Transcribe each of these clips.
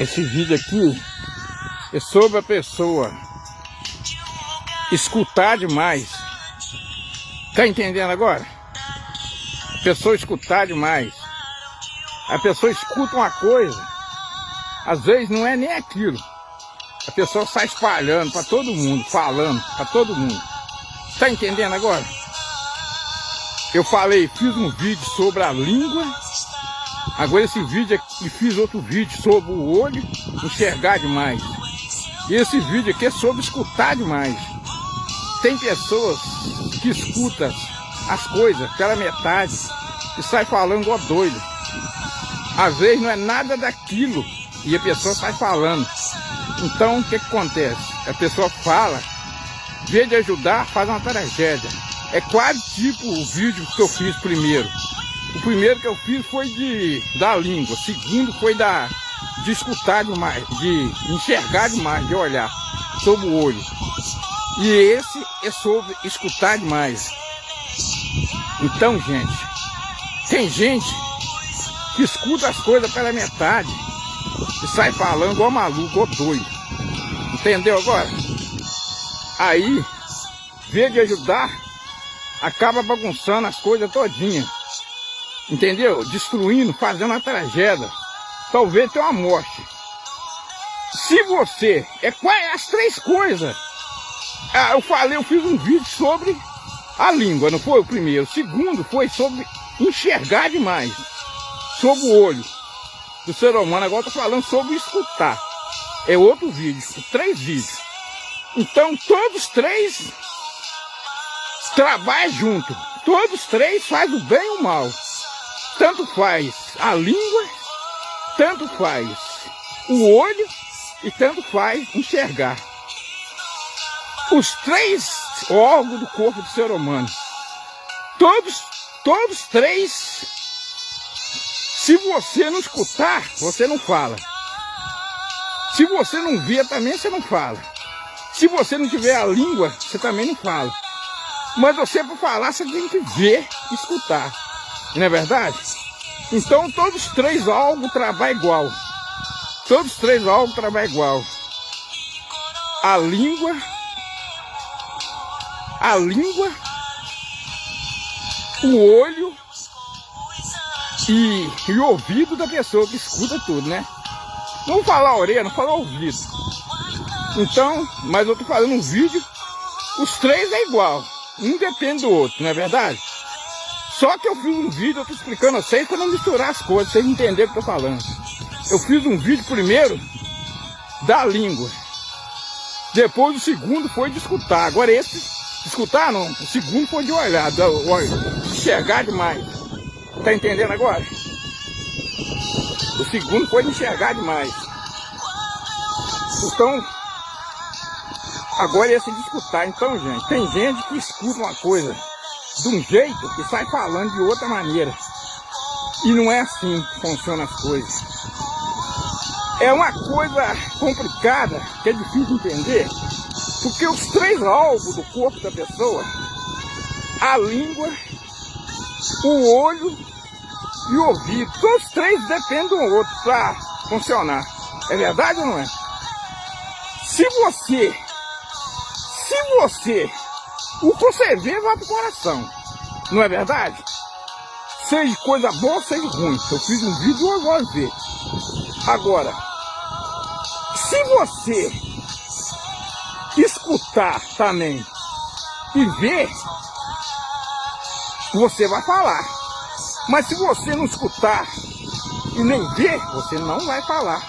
Esse vídeo aqui é sobre a pessoa escutar demais. Tá entendendo agora? A pessoa escutar demais. A pessoa escuta uma coisa, às vezes não é nem aquilo. A pessoa sai espalhando para todo mundo, falando para todo mundo. Tá entendendo agora? Eu falei, fiz um vídeo sobre a língua. Agora esse vídeo aqui, fiz outro vídeo sobre o olho, enxergar demais. E esse vídeo aqui é sobre escutar demais. Tem pessoas que escutam as coisas pela metade e sai falando igual doido. Às vezes não é nada daquilo e a pessoa sai falando. Então o que acontece? A pessoa fala, em vez de ajudar, faz uma tragédia. É quase tipo o vídeo que eu fiz primeiro. O primeiro que eu fiz foi da língua, o segundo foi de escutar demais, de enxergar demais, de olhar sobre o olho. E esse é sobre escutar demais. Então, gente, tem gente que escuta as coisas pela metade e sai falando igual maluco, igual doido. Entendeu agora? Aí, em vez de ajudar, acaba bagunçando as coisas todinhas. Entendeu? Destruindo, fazendo uma tragédia. Talvez tenha uma morte. Se você... as três coisas. Eu fiz um vídeo sobre a língua, não foi o primeiro. O segundo foi sobre enxergar demais. Sobre o olho do ser humano. Agora eu tô falando sobre escutar. É outro vídeo. 3 vídeos. Então todos 3 trabalham junto. Todos 3 fazem o bem e o mal. Tanto faz a língua, tanto faz o olho e tanto faz enxergar. Os 3 órgãos do corpo do ser humano. Todos 3. Se você não escutar, você não fala. Se você não ver também, você não fala. Se você não tiver a língua, você também não fala. Mas você, para falar, você tem que ver e escutar. Não é verdade? Então todos os 3 órgãos trabalham igual. Todos os 3 órgãos trabalham igual. A língua, o olho e o ouvido da pessoa que escuta tudo, né? Não vou falar a orelha, não falar ouvido. Então, mas eu tô fazendo um vídeo, os 3 é igual. Um depende do outro, não é verdade? Só que eu fiz um vídeo, eu tô explicando a vocês para não misturar as coisas, vocês entenderem o que eu tô falando. Eu fiz um vídeo primeiro da língua. Depois o segundo foi de escutar. Agora esse, escutar não, o segundo foi de olhar, de enxergar demais. Tá entendendo agora? O segundo foi de enxergar demais. Então, agora esse de escutar. Então, gente, tem gente que escuta uma coisa de um jeito e sai falando de outra maneira. E não é assim que funcionam as coisas. É uma coisa complicada, que é difícil entender, porque os 3 órgãos do corpo da pessoa, a língua, o olho e o ouvido, todos os 3 dependem do outro para funcionar. É verdade ou não é? Se você o que você vê vai pro coração, não é verdade? Seja coisa boa, seja ruim. Eu fiz um vídeo e agora ver. Agora, se você escutar também e ver, você vai falar. Mas se você não escutar e nem ver, você não vai falar.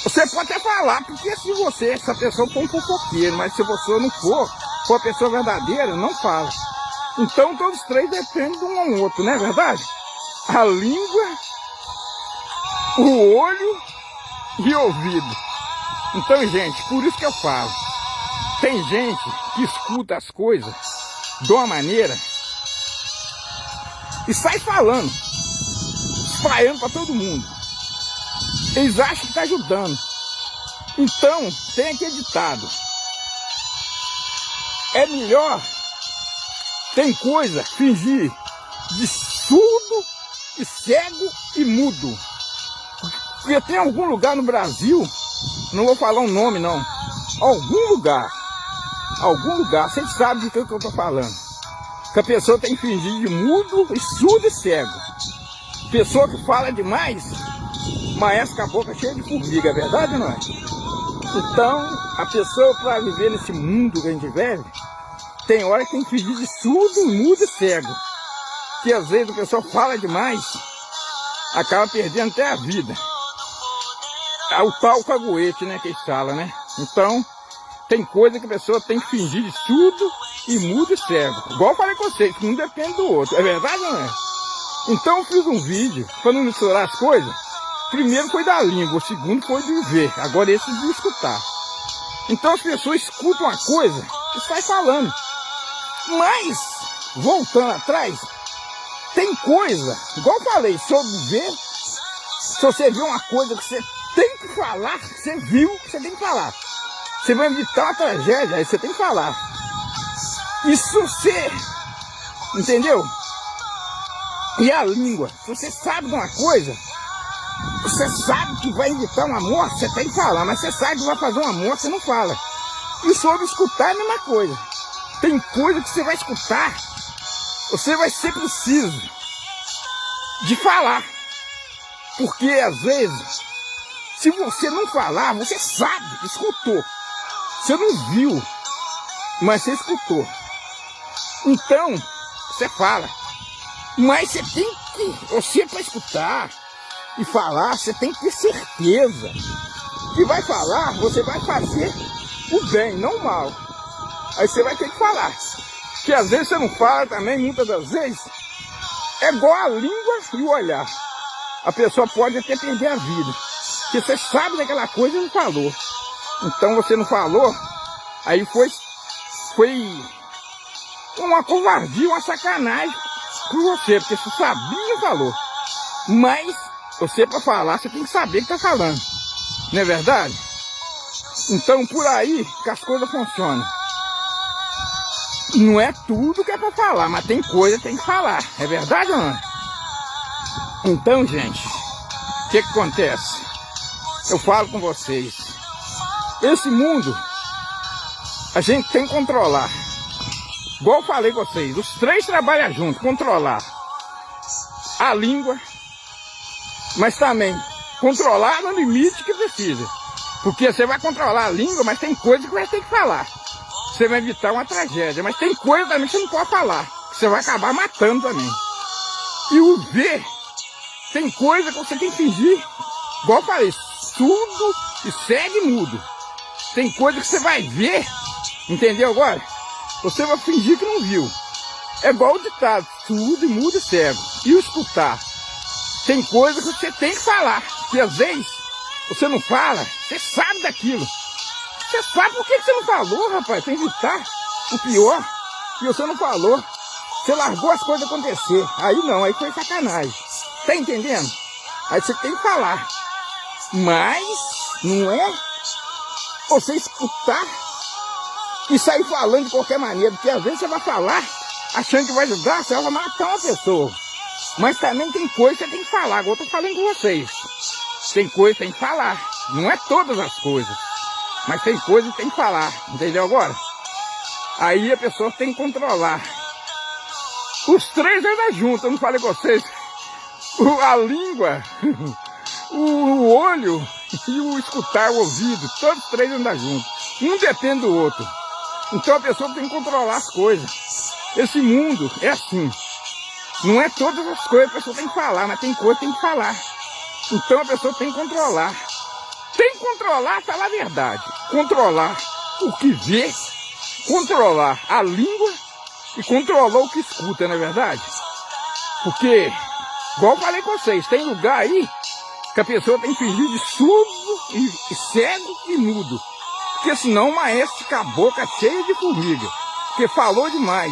Você pode até falar, porque se essa pessoa for um fofoqueiro, mas se você não for uma pessoa verdadeira, não fala. Então todos os 3 dependem de um ao outro, não é verdade? A língua, o olho e o ouvido. Então, gente, por isso que eu falo. Tem gente que escuta as coisas de uma maneira e sai falando, espalhando para todo mundo. Eles acham que está ajudando. Então, tem aquele ditado. É melhor, tem coisa, fingir de surdo, e cego e mudo. Porque tem algum lugar no Brasil, não vou falar um nome não, algum lugar, vocês sabem do que eu tô falando, que a pessoa tem que fingir de mudo, e surdo e cego. Pessoa que fala demais, amanhece com a boca cheia de formiga, é verdade ou não é? Então, a pessoa para viver nesse mundo que a gente vive, tem hora que tem que fingir de surdo, mudo e cego. Que às vezes a pessoa fala demais, acaba perdendo até a vida. É o tal caguete, né, que eles falam, né? Então, tem coisa que a pessoa tem que fingir de surdo e mudo e cego. Igual eu falei com vocês, que um depende do outro. É verdade ou não é? Então eu fiz um vídeo, para não misturar as coisas. Primeiro foi da língua, o segundo foi de ver. Agora esse de escutar. Então as pessoas escutam uma coisa e saem falando. Mas, voltando atrás, tem coisa, igual eu falei, sobre ver. Se você vê uma coisa que você tem que falar, que você viu, que você tem que falar. Você vai evitar uma tragédia, aí você tem que falar. E se você, entendeu? E a língua, se você sabe de uma coisa, você sabe que vai evitar uma morte, você tem que falar. Mas você sabe que vai fazer uma morte, você não fala. E sobre escutar é a mesma coisa. Tem coisa que você vai escutar, você vai ser preciso de falar. Porque às vezes, se você não falar, você sabe, escutou. Você não viu, mas você escutou. Então, você fala. Mas você tem que, você para escutar e falar, você tem que ter certeza que vai falar, você vai fazer o bem, não o mal. Aí você vai ter que falar. Que às vezes você não fala também, muitas das vezes, é igual a língua e o olhar. A pessoa pode até perder a vida. Porque você sabe daquela coisa e não falou. Então você não falou, aí foi uma covardia, uma sacanagem por você, porque você sabia e falou. Mas você para falar, você tem que saber o que está falando. Não é verdade? Então por aí que as coisas funcionam. Não é tudo que é para falar, mas tem coisa que tem que falar. É verdade ou não? Então, gente, o que acontece? Eu falo com vocês. Esse mundo, a gente tem que controlar. Igual eu falei com vocês, os três trabalham juntos, controlar a língua, mas também controlar no limite que precisa. Porque você vai controlar a língua, mas tem coisa que vai ter que falar. Você vai evitar uma tragédia, mas tem coisa também que você não pode falar, que você vai acabar matando também. E o ver, tem coisa que você tem que fingir, igual eu falei, surdo e cego e mudo. Tem coisa que você vai ver, entendeu agora? Você vai fingir que não viu. É igual o ditado, surdo e mudo e cego. E o escutar. Tem coisa que você tem que falar, porque às vezes você não fala, você sabe daquilo. Você sabe por que você não falou, rapaz? Tem que evitar o pior. E você não falou. Você largou as coisas acontecer. Aí não, aí foi sacanagem. Tá entendendo? Aí você tem que falar. Mas não é você escutar e sair falando de qualquer maneira. Porque às vezes você vai falar achando que vai ajudar, você vai matar uma pessoa. Mas também tem coisa que você tem que falar. Agora eu tô falando com vocês. Tem coisa que tem que falar. Não é todas as coisas. Mas tem coisa que tem que falar. Entendeu agora? Aí a pessoa tem que controlar. Os três andam juntos, eu não falei com vocês. A língua, o olho e o escutar, o ouvido. Todos os três andam juntos. Um depende do outro. Então a pessoa tem que controlar as coisas. Esse mundo é assim. Não é todas as coisas que a pessoa tem que falar, mas tem coisa que tem que falar. Então a pessoa tem que controlar. Tem que controlar, falar a verdade. Controlar o que vê, controlar a língua e controlar o que escuta, não é verdade? Porque, igual eu falei com vocês, tem lugar aí que a pessoa tem que fingir de surdo e cego e mudo. Porque senão o maestro fica a boca cheia de formiga. Porque falou demais.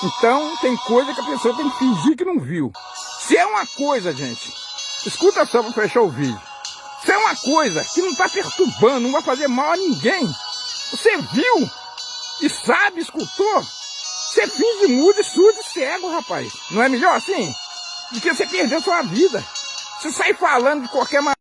Então tem coisa que a pessoa tem que fingir que não viu. Se é uma coisa, gente, escuta só para fechar o vídeo. Se é uma coisa que não está perturbando, não vai fazer mal a ninguém, você viu e sabe, escutou, você finge mudo, surdo e cego, rapaz. Não é melhor assim? Do que você perder sua vida. Você sai falando de qualquer maneira.